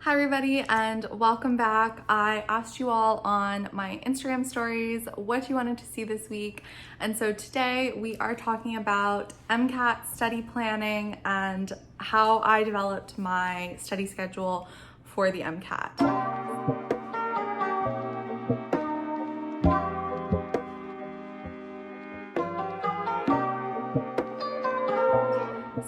Hi everybody and welcome back. I asked you all on my Instagram stories what you wanted to see this week, and so today we are talking about MCAT study planning and how I developed my study schedule for the MCAT.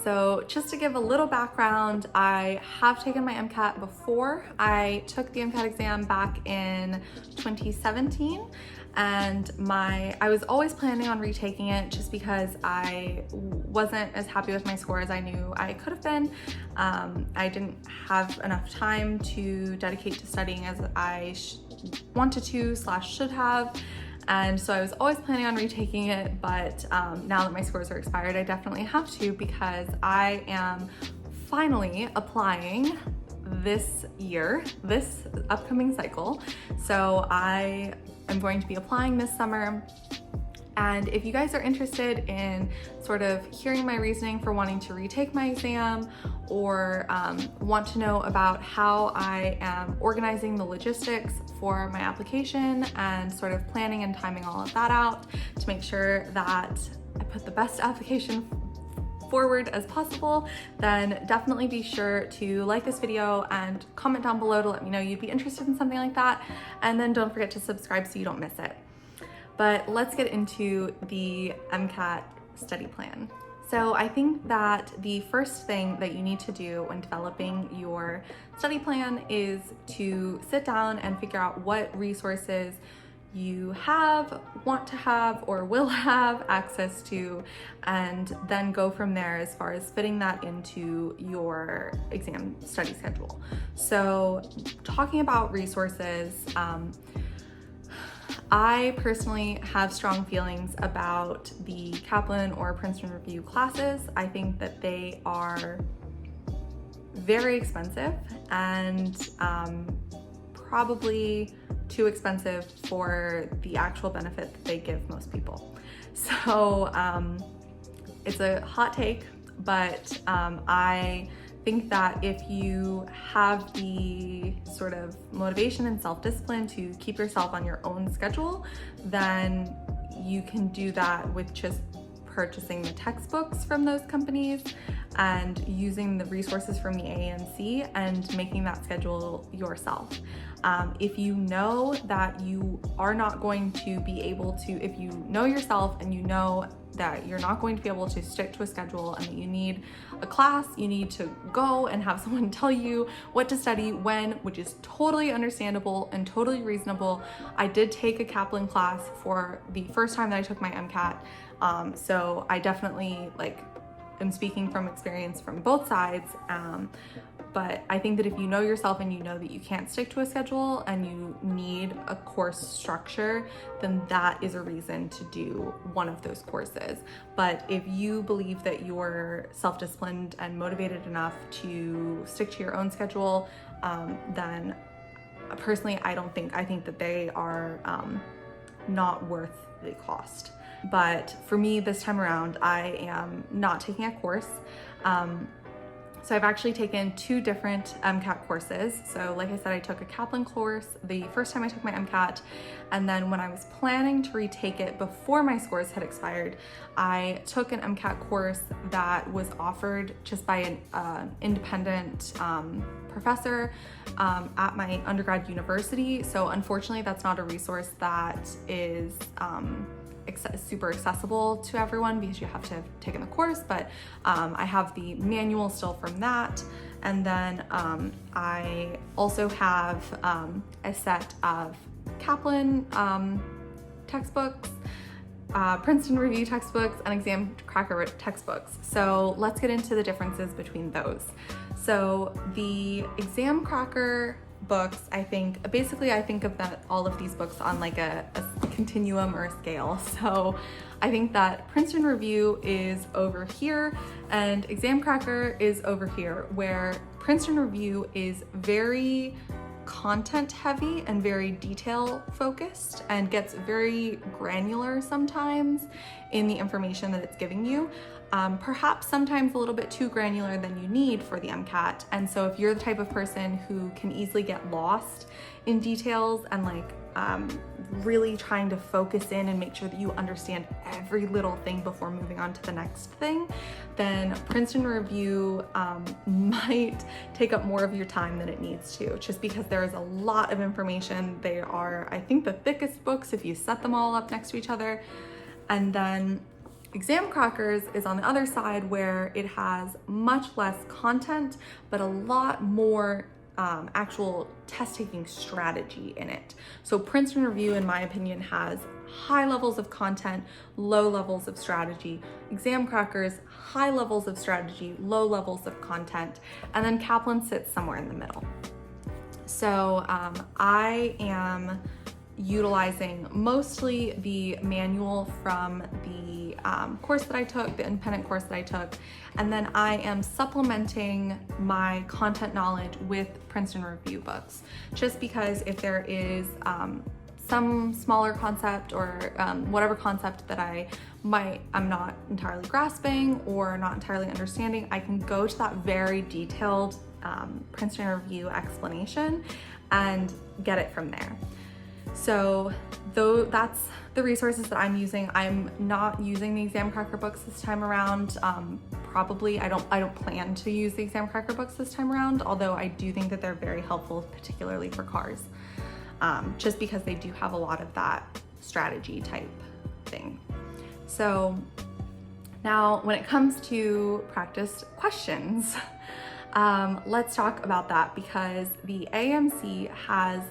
So just to give a little background, I have taken my MCAT before. I took the MCAT exam back in 2017 and I was always planning on retaking it just because I wasn't as happy with my score as I knew I could have been. I didn't have enough time to dedicate to studying as I wanted to / should have. And so I was always planning on retaking it, but now that my scores are expired, I definitely have to because I am finally applying this year, this upcoming cycle. So I am going to be applying this summer. And if you guys are interested in sort of hearing my reasoning for wanting to retake my exam or want to know about how I am organizing the logistics for my application and sort of planning and timing all of that out to make sure that I put the best application forward as possible, then definitely be sure to like this video and comment down below to let me know you'd be interested in something like that. And then don't forget to subscribe so you don't miss it. But let's get into the MCAT study plan. So I think that the first thing that you need to do when developing your study plan is to sit down and figure out what resources you have, want to have, or will have access to, and then go from there as far as fitting that into your exam study schedule. So talking about resources, I personally have strong feelings about the Kaplan or Princeton Review classes. I think that they are very expensive and probably too expensive for the actual benefit that they give most people. So it's a hot take, but I think that if you have the sort of motivation and self-discipline to keep yourself on your own schedule, then you can do that with just purchasing the textbooks from those companies and using the resources from the AAMC and making that schedule yourself. If you know that you are not going to be able to, if you know yourself and you know that you're not going to be able to stick to a schedule and that you need a class, you need to go and have someone tell you what to study when, which is totally understandable and totally reasonable. I did take a Kaplan class for the first time that I took my MCAT. So I definitely am speaking from experience from both sides. But I think that if you know yourself and you know that you can't stick to a schedule and you need a course structure, then that is a reason to do one of those courses. But if you believe that you're self-disciplined and motivated enough to stick to your own schedule, then personally, I think that they are not worth the cost. But for me this time around, I am not taking a course. So I've actually taken two different MCAT courses. So like I said, I took a Kaplan course the first time I took my MCAT, and then when I was planning to retake it before my scores had expired, I took an MCAT course that was offered just by an independent professor at my undergrad university. So unfortunately, that's not a resource that is super accessible to everyone because you have to have taken the course, but I have the manual still from that. And then I also have a set of Kaplan textbooks, Princeton Review textbooks, and Exam Cracker textbooks. So let's get into the differences between those. So the Exam Cracker books, I think of that all of these books on like a continuum or a scale. So I think that Princeton Review is over here and Exam Cracker is over here, where Princeton Review is very content heavy and very detail focused and gets very granular sometimes in the information that it's giving you. perhaps sometimes a little bit too granular than you need for the MCAT. And so if you're the type of person who can easily get lost in details and really trying to focus in and make sure that you understand every little thing before moving on to the next thing, then Princeton Review might take up more of your time than it needs to, just because there is a lot of information. They are, I think, the thickest books if you set them all up next to each other. And then Exam Crackers is on the other side, where it has much less content, but a lot more actual test-taking strategy in it. So Princeton Review, in my opinion, has high levels of content, low levels of strategy. Exam Crackers, high levels of strategy, low levels of content, and then Kaplan sits somewhere in the middle. So I am utilizing mostly the manual from the course that I took, the independent course that I took, and then I am supplementing my content knowledge with Princeton Review books, just because if there is some smaller concept or whatever concept that I'm not entirely grasping or not entirely understanding, I can go to that very detailed Princeton Review explanation and get it from there. So that's the resources that I'm using. I'm not using the Exam Cracker books this time around. Probably I don't plan to use the Exam Cracker books this time around, although I do think that they're very helpful, particularly for cars, just because they do have a lot of that strategy type thing. So now when it comes to practice questions, let's talk about that, because the AAMC has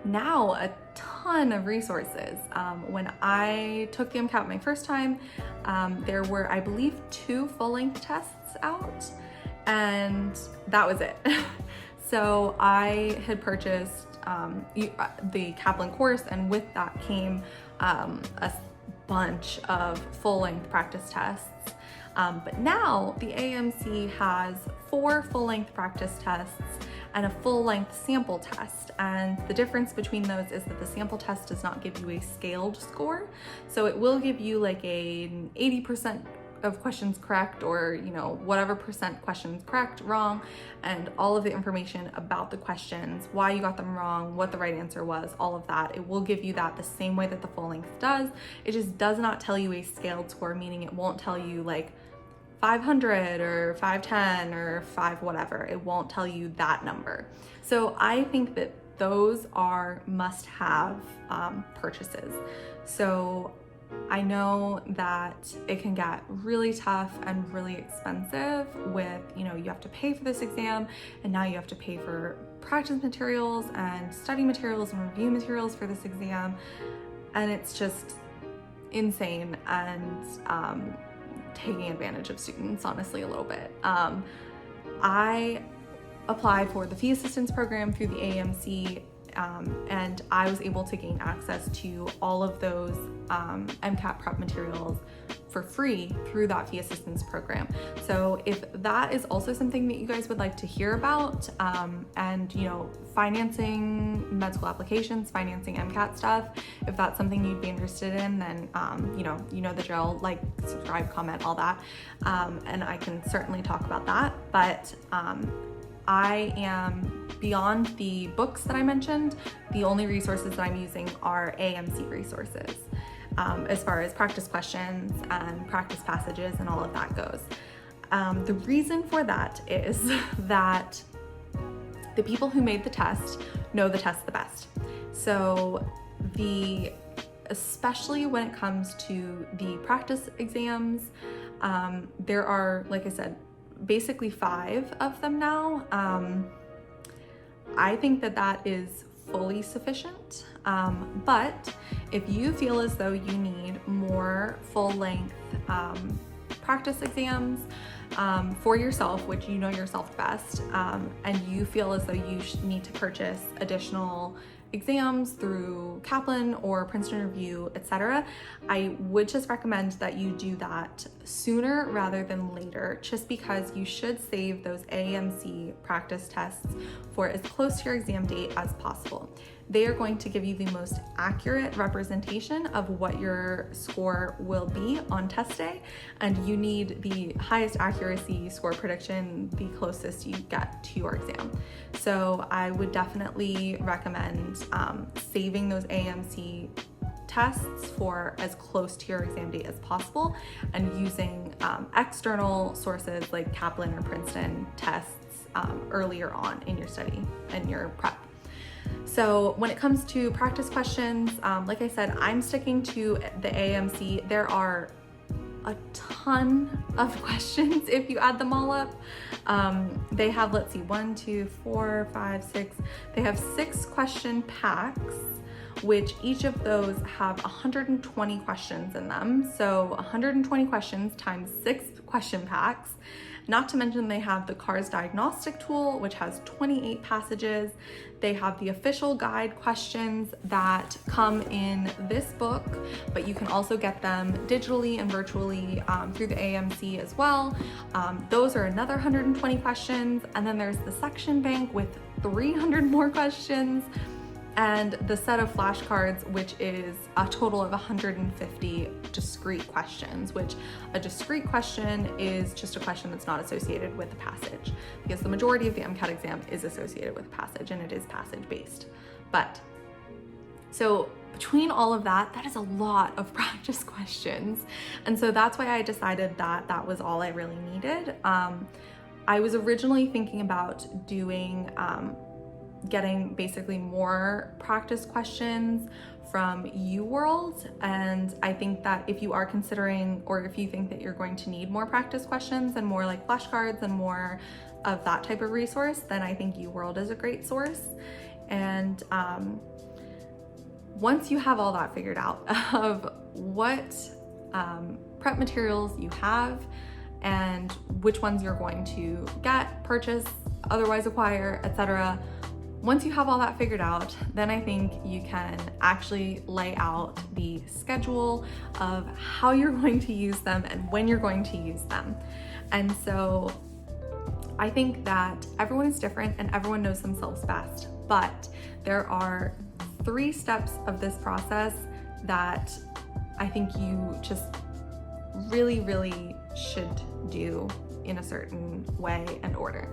now a ton of resources. When I took the MCAT my first time, there were, I believe, 2 full-length tests out, and that was it. So I had purchased the Kaplan course, and with that came a bunch of full-length practice tests. But now the AAMC has 4 full-length practice tests and a full-length sample test. And the difference between those is that the sample test does not give you a scaled score. So it will give you like an 80% of questions correct, or whatever percent questions correct, wrong, and all of the information about the questions, why you got them wrong, what the right answer was, all of that. It will give you that the same way that the full length does. It just does not tell you a scaled score, meaning it won't tell you like 500 or 510 or 5 whatever. It won't tell you that number. So I think that those are must-have purchases. So I know that it can get really tough and really expensive with, you have to pay for this exam, and now you have to pay for practice materials and study materials and review materials for this exam. And it's just insane and taking advantage of students, honestly, a little bit. I applied for the fee assistance program through the AAMC, and I was able to gain access to all of those MCAT prep materials for free through that fee assistance program. So if that is also something that you guys would like to hear about, and financing med school applications, financing MCAT stuff, if that's something you'd be interested in, then you know the drill, like, subscribe, comment, all that, and I can certainly talk about that. But I am, beyond the books that I mentioned, the only resources that I'm using are AAMC resources, as far as practice questions and practice passages and all of that goes. The reason for that is that the people who made the test know the test the best. So especially when it comes to the practice exams, there are, like I said, basically 5 of them now. I think that is fully sufficient, but if you feel as though you need more full-length practice exams for yourself, which you know yourself best, and you feel as though you need to purchase additional exams through Kaplan or Princeton Review, etc., I would just recommend that you do that sooner rather than later, just because you should save those AAMC practice tests for as close to your exam date as possible. they are going to give you the most accurate representation of what your score will be on test day, and you need the highest accuracy score prediction the closest you get to your exam. So I would definitely recommend saving those AAMC tests for as close to your exam date as possible, and using external sources like Kaplan or Princeton tests earlier on in your study and your prep. So when it comes to practice questions, like I said, I'm sticking to the AAMC. There are a ton of questions if you add them all up. They have, let's see, 1, 2, 4, 5, 6. They have 6 question packs, which each of those have 120 questions in them. So 120 questions times 6 question packs. Not to mention they have the CARS diagnostic tool, which has 28 passages. They have the official guide questions that come in this book, but you can also get them digitally and virtually through the AAMC as well. Those are another 120 questions. And then there's the section bank with 300 more questions, and the set of flashcards, which is a total of 150 discrete questions, which a discrete question is just a question that's not associated with the passage, because the majority of the MCAT exam is associated with passage, and it is passage based. But so between all of that, that is a lot of practice questions. And so that's why I decided that that was all I really needed. I was originally thinking about doing getting basically more practice questions from UWorld, and I think that if you are considering, or if you think that you're going to need more practice questions and more like flashcards and more of that type of resource, then I think UWorld is a great source. And once you have all that figured out of what prep materials you have and which ones you're going to get, purchase, otherwise acquire, etc., once you have all that figured out, then I think you can actually lay out the schedule of how you're going to use them and when you're going to use them. And so I think that everyone is different and everyone knows themselves best, but there are 3 steps of this process that I think you just really, really should do in a certain way and order.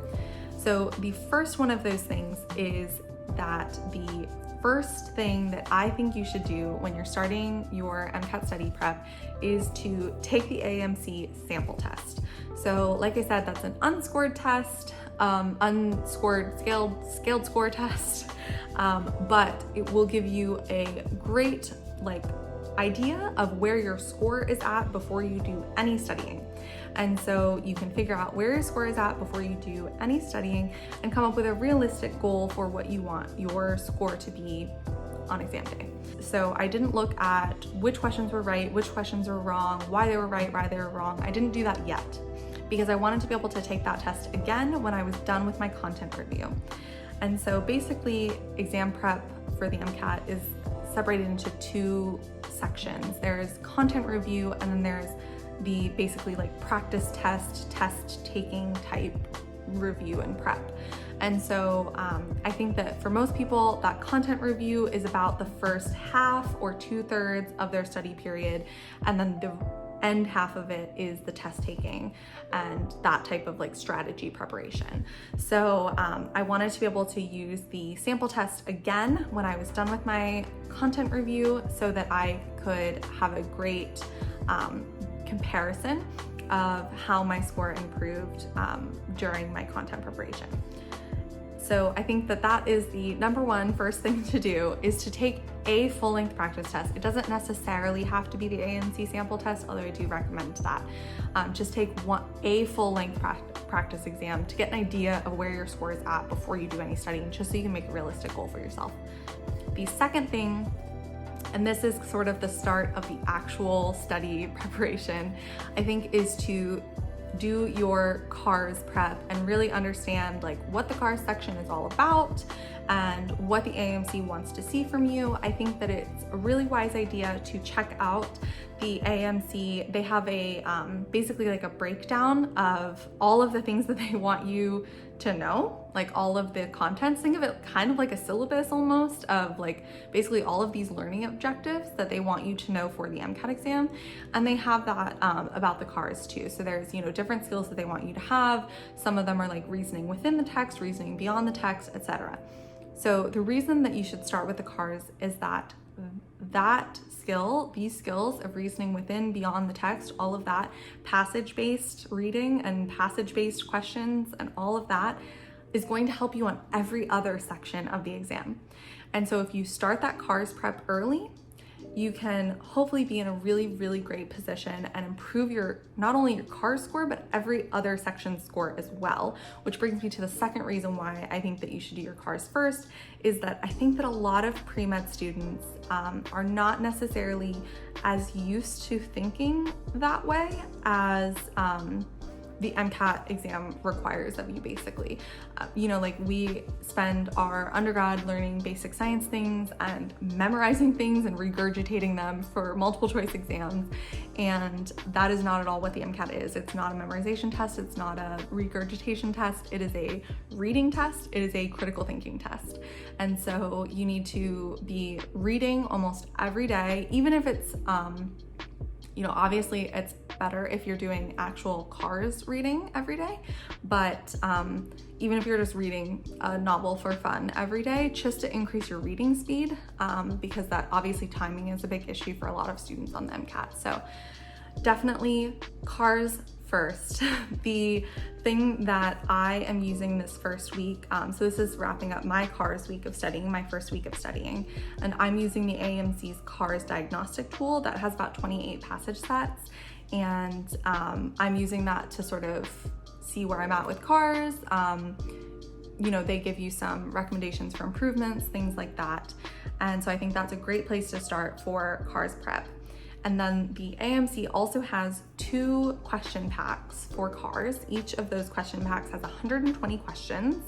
So the first one of those things is that the first thing that I think you should do when you're starting your MCAT study prep is to take the AAMC sample test. So like I said, that's an unscored test, unscored scaled score test, but it will give you a great idea of where your score is at before you do any studying. And so you can figure out where your score is at before you do any studying and come up with a realistic goal for what you want your score to be on exam day. So I didn't look at which questions were right, which questions were wrong, why they were right, why they were wrong. I didn't do that yet because I wanted to be able to take that test again when I was done with my content review. And so basically exam prep for the MCAT is separated into 2 sections. There's content review, and then there's the basically practice test taking type review and prep. And so I think that for most people, that content review is about the first half or 2/3 of their study period, and then the end half of it is the test taking and that type of strategy preparation. So I wanted to be able to use the sample test again when I was done with my content review so that I could have a great comparison of how my score improved during my content preparation. So I think that that is the number one first thing to do, is to take a full-length practice test. It doesn't necessarily have to be the AAMC sample test, although I do recommend that. Just take a full-length practice exam to get an idea of where your score is at before you do any studying, just so you can make a realistic goal for yourself. The second thing, and this is sort of the start of the actual study preparation, I think, is to do your CARS prep and really understand what the CARS section is all about and what the AAMC wants to see from you. I think that it's a really wise idea to check out the AAMC. They have a basically a breakdown of all of the things that they want you to know, like all of the contents. Think of it kind of like a syllabus almost, of like basically all of these learning objectives that they want you to know for the MCAT exam. And they have that about the CARs too. So there's, you know, different skills that they want you to have. Some of them are like reasoning within the text, reasoning beyond the text, etc. So the reason that you should start with the CARs is that these skills of reasoning within, beyond the text, all of that, passage-based reading and passage-based questions and all of that is going to help you on every other section of the exam. And so if you start that CARs prep early, you can hopefully be in a really, really great position and improve not only your CARS score, but every other section score as well. Which brings me to the second reason why I think that you should do your CARS first, is that I think that a lot of pre-med students are not necessarily as used to thinking that way as the MCAT exam requires of you, basically. You know, like we spend our undergrad learning basic science things and memorizing things and regurgitating them for multiple choice exams. And that is not at all what the MCAT is. It's not a memorization test. It's not a regurgitation test. It is a reading test. It is a critical thinking test. And so you need to be reading almost every day, even if it's, you know, obviously it's better if you're doing actual CARS reading every day, but even if you're just reading a novel for fun every day, just to increase your reading speed, because that obviously timing is a big issue for a lot of students on the MCAT. So definitely CARS first. The thing that I am using this first week, so this is wrapping up my CARS week of studying, my first week of studying, and I'm using the AAMC's CARS diagnostic tool that has about 28 passage sets, and I'm using that to sort of see where I'm at with CARS. You know, they give you some recommendations for improvements, things like that, and so I think that's a great place to start for CARS prep. And then the AAMC also has 2 question packs for CARS. Each of those question packs has 120 questions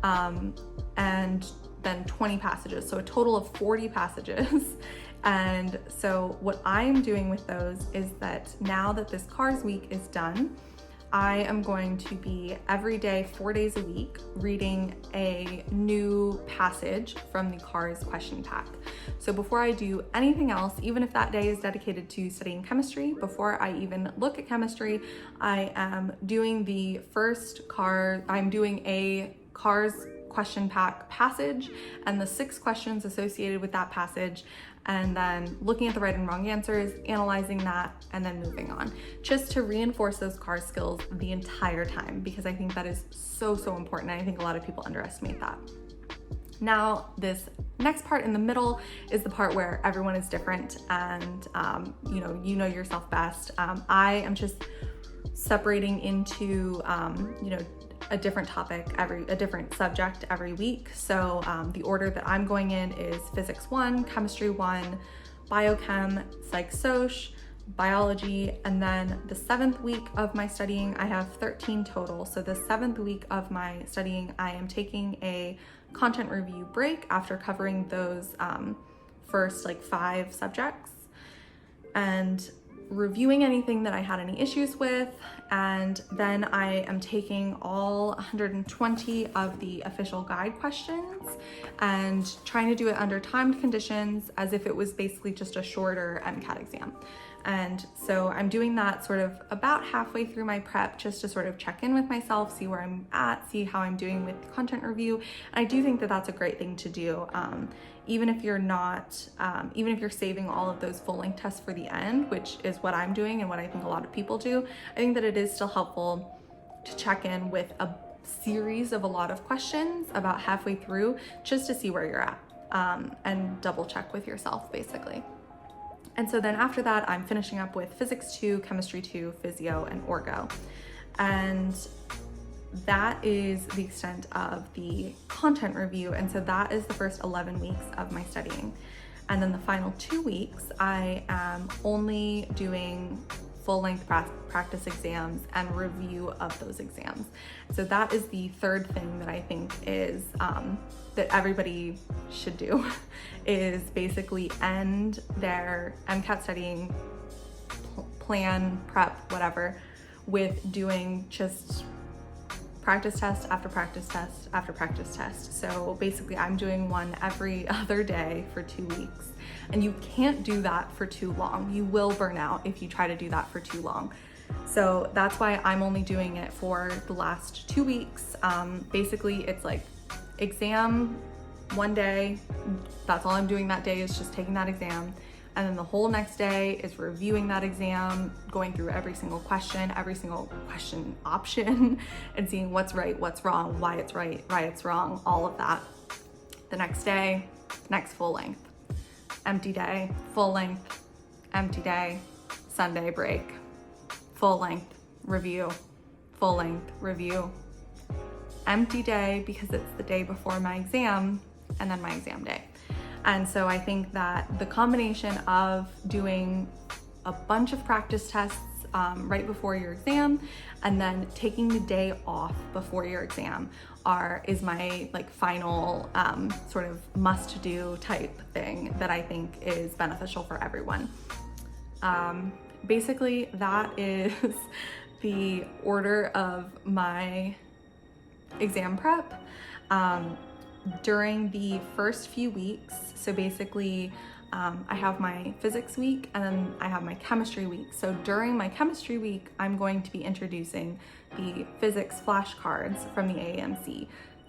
and then 20 passages, so a total of 40 passages. And so what I'm doing with those is that now that this CARS week is done, I am going to be every day, 4 days a week, reading a new passage from the CARS question pack. So before I do anything else, even if that day is dedicated to studying chemistry, before I even look at chemistry, I am doing I'm doing a CARS question pack passage and the 6 questions associated with that passage, and then looking at the right and wrong answers, analyzing that, and then moving on, just to reinforce those CARS skills the entire time, because I think that is so, so important. And I think a lot of people underestimate that. Now, this next part in the middle is the part where everyone is different and you know yourself best. I am just separating into a different topic, a different subject every week. So the order that I'm going in is Physics 1, Chemistry 1, Biochem, Psych Soc, Biology, and then the 7th week of my studying, I have 13 total. So the 7th week of my studying, I am taking a content review break after covering those first 5 subjects and reviewing anything that I had any issues with, and then I am taking all 120 of the official guide questions and trying to do it under timed conditions as if it was basically just a shorter MCAT exam. And so I'm doing that sort of about halfway through my prep, just to sort of check in with myself, see where I'm at, see how I'm doing with content review. And I do think that that's a great thing to do. Even if you're not, even if you're saving all of those full length tests for the end, which is what I'm doing and what I think a lot of people do, I think that it is still helpful to check in with a series of a lot of questions about halfway through, just to see where you're at, and double check with yourself, basically. And so then after that, I'm finishing up with Physics 2, Chemistry 2, Physio, and Orgo. And that is the extent of the content review. And so that is the first 11 weeks of my studying. And then the final 2 weeks, I am only doing full-length practice exams and review of those exams. So that is the third thing that I think is that everybody should do, is basically end their MCAT studying plan, prep, whatever, with doing just practice test after practice test after practice test. So basically I'm doing one every other day for 2 weeks, and you can't do that for too long. You will burn out if you try to do that for too long. So that's why I'm only doing it for the last 2 weeks. Basically it's like exam one day, that's all I'm doing that day is just taking that exam. And then the whole next day is reviewing that exam, going through every single question option, and seeing what's right, what's wrong, why it's right, why it's wrong, all of that. The next day, next full length. Empty day, full length, empty day, Sunday break, full length, review, full length, review, empty day because it's the day before my exam, and then my exam day. And so I think that the combination of doing a bunch of practice tests right before your exam and then taking the day off before your exam is my like final sort of must-do type thing that I think is beneficial for everyone. Basically, that is the order of my exam prep. During the first few weeks, so basically I have my physics week and then I have my chemistry week. So during my chemistry week, I'm going to be introducing the physics flashcards from the AAMC,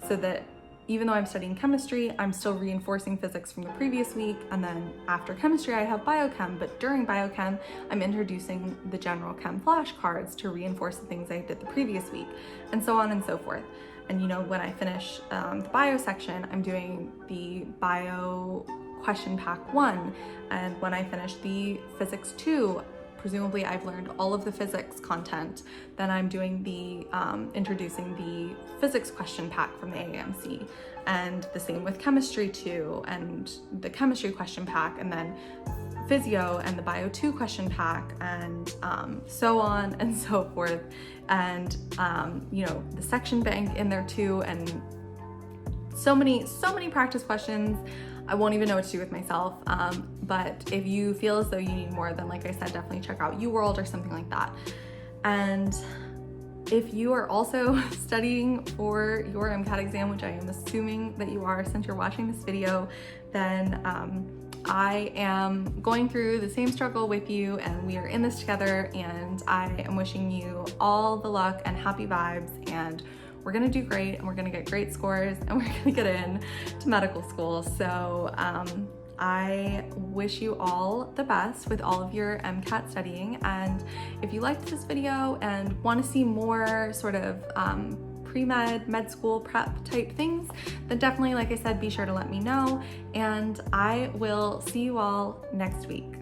so that even though I'm studying chemistry, I'm still reinforcing physics from the previous week. And then after chemistry, I have biochem, but during biochem, I'm introducing the general chem flashcards to reinforce the things I did the previous week, and so on and so forth. And you know, when I finish the bio section, I'm doing the bio question pack 1. And when I finish the physics 2, presumably I've learned all of the physics content, then I'm doing the introducing the physics question pack from the AAMC. And the same with chemistry 2 and the chemistry question pack, and then physio and the bio 2 question pack, and so on and so forth. And you know, the section bank in there too, and so many practice questions. I won't even know what to do with myself. But if you feel as though you need more, then like I said, definitely check out UWorld or something like that. And if you are also studying for your MCAT exam, which I am assuming that you are since you're watching this video, then I am going through the same struggle with you, and we are in this together, and I am wishing you all the luck and happy vibes, and we're gonna do great, and we're gonna get great scores, and we're gonna get in to medical school. So I wish you all the best with all of your MCAT studying. And if you liked this video and want to see more sort of pre-med, med school prep type things, then definitely, like I said, be sure to let me know, and I will see you all next week.